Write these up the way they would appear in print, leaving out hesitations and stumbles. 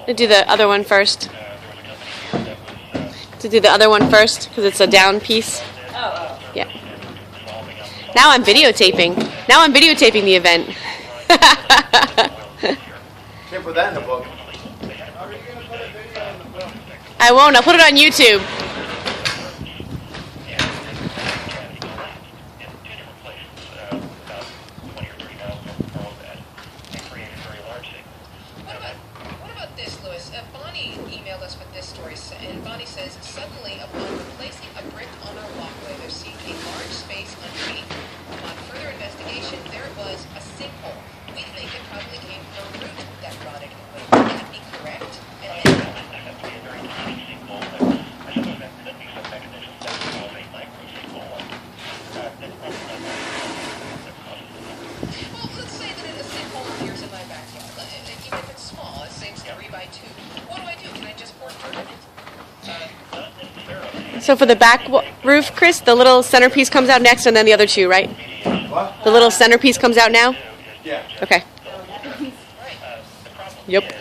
To do the other one first. To do the other one first, because it's a down piece. Yeah. Now I'm videotaping. Now I'm videotaping the event. Can't put that in the book. I won't. I'll put it on YouTube. What about this, Louis? Bonnie emailed us with this story, and Bonnie says, suddenly, upon replacing a brick on our walkway, there seemed a large space underneath. Upon further investigation, there was a sinkhole. We think it probably came from a root that rotted away. Would that be correct? Well, let's say that a sinkhole appears in my backyard. Even if it's small, it saves 3 by 2. What do I do? Can I just pour dirt in it? So for the back roof, Chris, the little centerpiece comes out next, and then the other two, right? What? The little centerpiece comes out now? Yeah. Okay. Yep.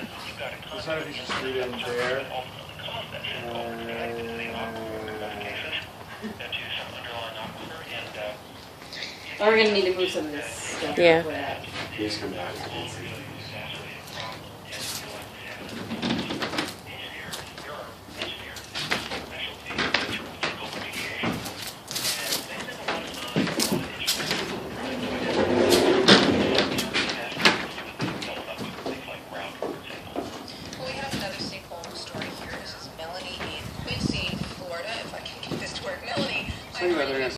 The centerpiece is screwed in there. Or we're going to need to move some of this stuff. Yeah. For that. Please come back.